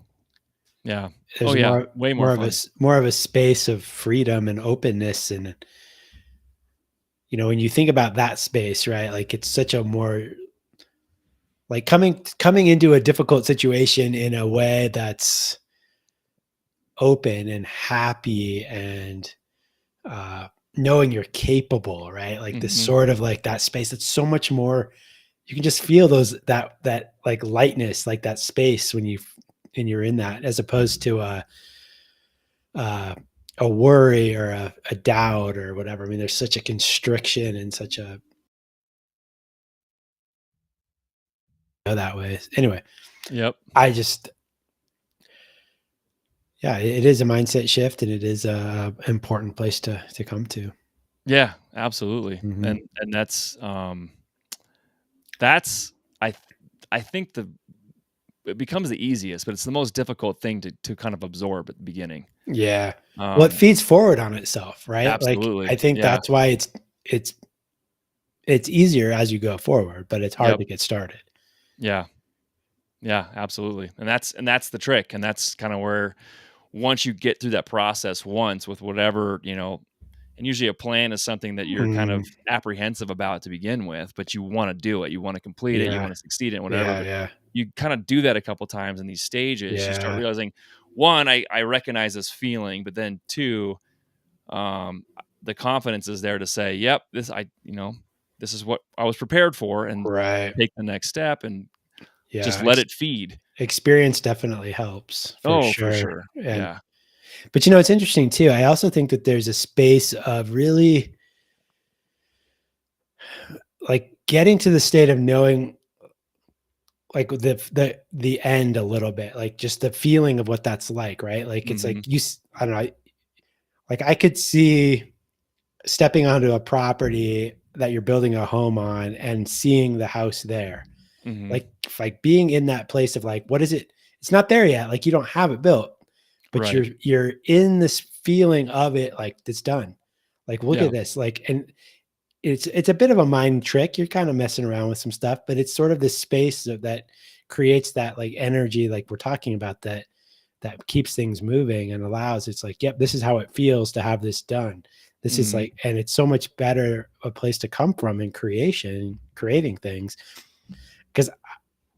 Yeah. Oh, There's yeah. Way more fun. more of a space of freedom and openness, and when you think about that space, right? Like it's such a more like coming into a difficult situation in a way that's open and happy and uh knowing you're capable, right? Like this Mhm. sort of like that space that's so much more, you can just feel that like lightness, like that space and you're in that, as opposed to uh, a worry or a doubt or whatever. I mean, there's such a constriction and such a that way. Anyway, Yep. I just yeah, it is a mindset shift, and it is a important place to come to. Yeah, absolutely. Hmm. And that's I th I think it becomes the easiest, but it's the most difficult thing to kind of absorb at the beginning. Yeah. Well, it Um, feeds forward on itself, right? Like I absolutely. think Yeah. that's why it's it's easier as you go forward, but it's hard Yep. to get started. Yeah. Yeah, absolutely. And that's the trick, and that's kinda where once you get through that process once with whatever, and usually a plan is something that you're kind Mm, of apprehensive about to begin with, but you wanna do it, you wanna complete it, you yeah. wanna succeed in whatever, Yeah. but Yeah. you kinda do that a couple times in these stages, you start Yeah. realizing, 1, I recognize this feeling, but then 2, the confidence is there to say, "Yep, this is what I was prepared for," and Right. take the next step and just Yeah. let it feed. Experience definitely helps for Oh, for sure. sure. And Yeah. but it's interesting too. I also think that there's a space of really like getting to the state of knowing like the end a little bit, like just the feeling of what that's like, right? Like it's Mhm. like I don't know, like I could see stepping onto a property that you're building a home on and seeing the house there. Mhm. Like being in that place of like, what is it? It's not there yet. Like you don't have it built, but Right. you're in this feeling of it, like it's done. Like look Yeah. at this. Like, and it's a bit of a mind trick. You're kind of messing around with some stuff, but it's sort of this space that creates that like energy, like we're talking about, that keeps things moving and allows, it's like, yep, this is how it feels to have this done. This is Mhm. like, and it's so much better a place to come from in creating things. Because,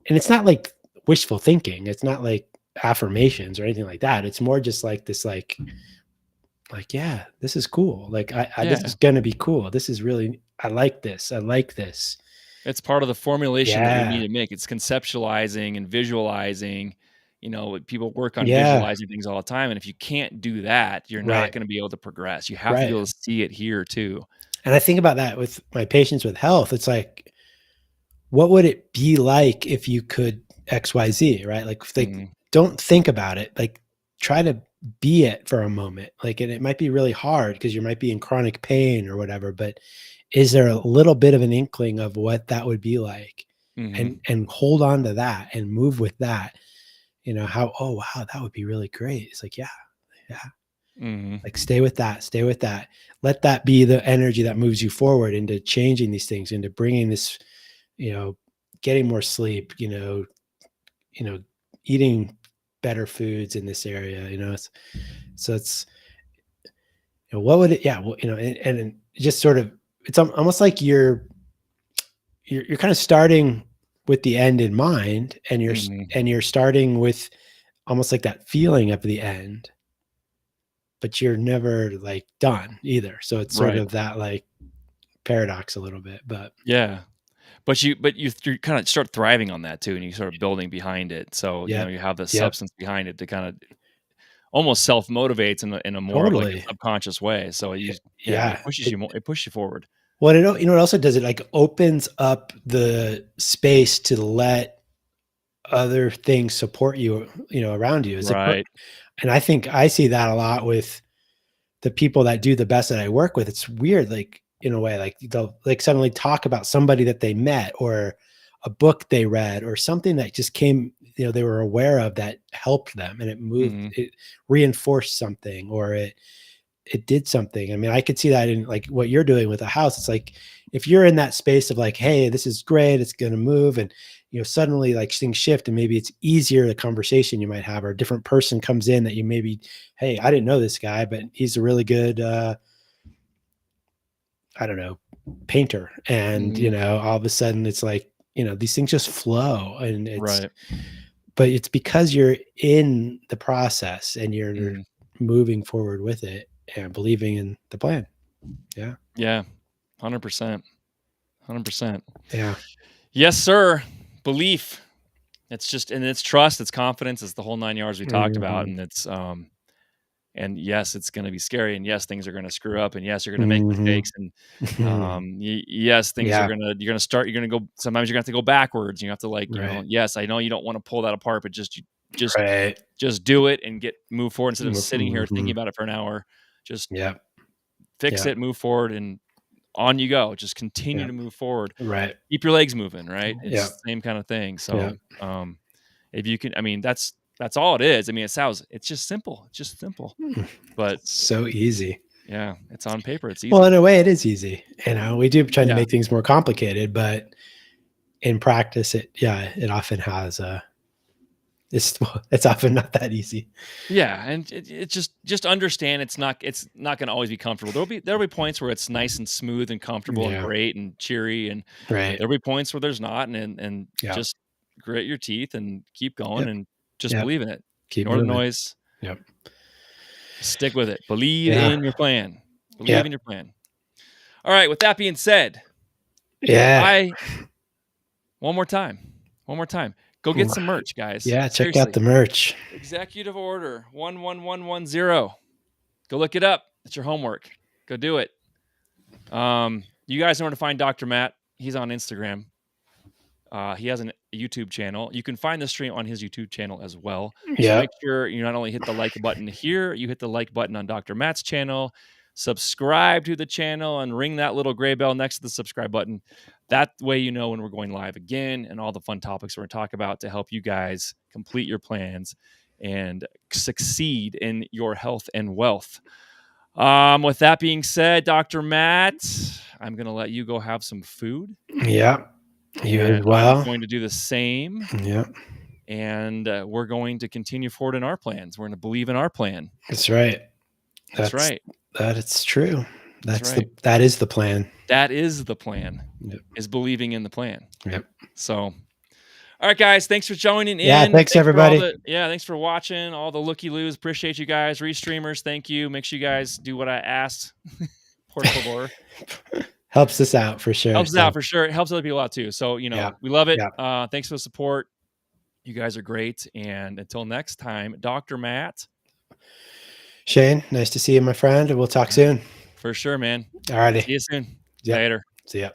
and it's not like wishful thinking. It's not like affirmations or anything like that. It's more just like this, like, yeah, this is cool. Like, this Yeah. is going to be cool. This is really, I like this. I like this. It's part of the formulation that we need Yeah. to make. It's conceptualizing and visualizing. People work on Yeah. visualizing things all the time, and if you can't do that, you're not Right. gonna be able to progress. You have to be Right. able to see it here too. And I think about that with my patients with health. It's like, what would it be like if you could XYZ, right? Like, if they Mhm. don't think about it, like try to be it for a moment. Like, and it might be really hard because you might be in chronic pain or whatever, but is there a little bit of an inkling of what that would be like? Mhm. And hold on to that and move with that. How, oh wow, that would be really great. It's like, yeah, yeah. Mhm. Like stay with that, stay with that. Let that be the energy that moves you forward into changing these things, into bringing this, you know, getting more sleep, you know, eating better foods in this area, so it's, what would it, yeah, well, and just sort of, it's almost like you're kind of starting with the end in mind, and Mhm. you're starting with almost like that feeling of the end, but you're never like done either. So it's sort Right. of that like paradox a little bit, but Yeah. But you kinda start thriving on that too, and you start building behind it. So, yep, you have the yep, substance behind it to kinda almost self-motivates in a more of like a totally. subconscious way. So Y yeah, yeah. it pushes you forward. Well, what also does, it like opens up the space to let other things support you, around you. Right. And I think I see that a lot with the people that do the best that I work with. It's weird, like in a way, like they'll like suddenly talk about somebody that they met, or a book they read, or something that just came, they were aware of, that helped them, and it Mhm. reinforced something, or it did something. I mean, I could see that in like what you're doing with a house. It's like, if you're in that space of like, hey, this is great, it's going to move. And, suddenly like things shift and maybe it's easier, the conversation you might have, or a different person comes in that you maybe, hey, I didn't know this guy, but he's a really good, I don't know, painter. And, all of a sudden it's like, these things just flow and Right. but it's because you're in the process and you're Mhm. moving forward with it and believing in the plan. Yeah. Yeah. 100%. 100%. Yeah. Yes, sir. Belief. It's trust, it's confidence, it's the whole 9 yards we talked about. Mhm. And and yes, it's going to be scary. And yes, things are going to screw up. And yes, you're going to make Mhm. mistakes. And yes, things are Yeah. you're going to go, sometimes you're going to have to go backwards. You have to like, Right. yes, I know you don't want to pull that apart, but just, Right. just do it and move forward instead of sitting here thinking Mhm. about it for an hour. Just Yeah. fix Yeah. it, move forward, and on you go. Just continue Yeah. to move forward. Right. Keep your legs moving, right? Yeah. It's the same kind of thing. Yeah. So, if you can, I mean, that's all it is. I mean, it's just simple. It's just simple, but So easy. yeah, it's on paper. It's Well, in easy. a way it is easy. We do try to Yeah. make things more complicated, but in practice it often has it's often not that easy. Yeah, and it just understand it's not gonna always be comfortable. There'll be points where it's nice and smooth and comfortable and Yeah. great and cheery, and Right. there'll be points where there's not, and Yeah. just grit your teeth and keep going Yep. and just Yep. believe in it. Keep Ignore the moving. noise, Yep. stick with it. Believe Yeah. in your plan. Believe in Yep. your plan. All right, with that being said, Yeah. I one more time. One more time. Go get some merch, guys. Yeah, check out Seriously. the merch. Executive order 11110. Go look it up. It's your homework. Go do it. You guys know where to find Dr. Matt. He's on Instagram. He has a YouTube channel. You can find the stream on his YouTube channel as well. So Yeah. make sure you not only hit the like button here, you hit the like button on Dr. Matt's channel, subscribe to the channel, and ring that little gray bell next to the subscribe button. That way you know when we're going live again and all the fun topics we're going to talk about to help you guys complete your plans and succeed in your health and wealth. With that being said, Dr. Matt, I'm going to let you go have some food. Yeah. You as And I'm well. going to do the same. Yeah. And we're going to continue forward in our plans. We're going to believe in our plan. That's right. That's right. That it's true. That's right. That is the plan. That is the plan. Yep. Is believing in the plan. Yep. So, all right, guys. Thanks for joining in. Yeah. Thanks everybody. Thanks for watching. All the looky-loos. Appreciate you guys. Restreamers, thank you. Make sure you guys do what I asked. Por favor. Helps us out for sure. Helps us out for sure. It helps other people out too. So, Yeah. we love it. Yeah. Thanks for the support. You guys are great. And until next time, Dr. Matt. Shane, nice to see you, my friend. We'll talk soon. For sure, man. All righty. See you soon. Yep. Later. See ya.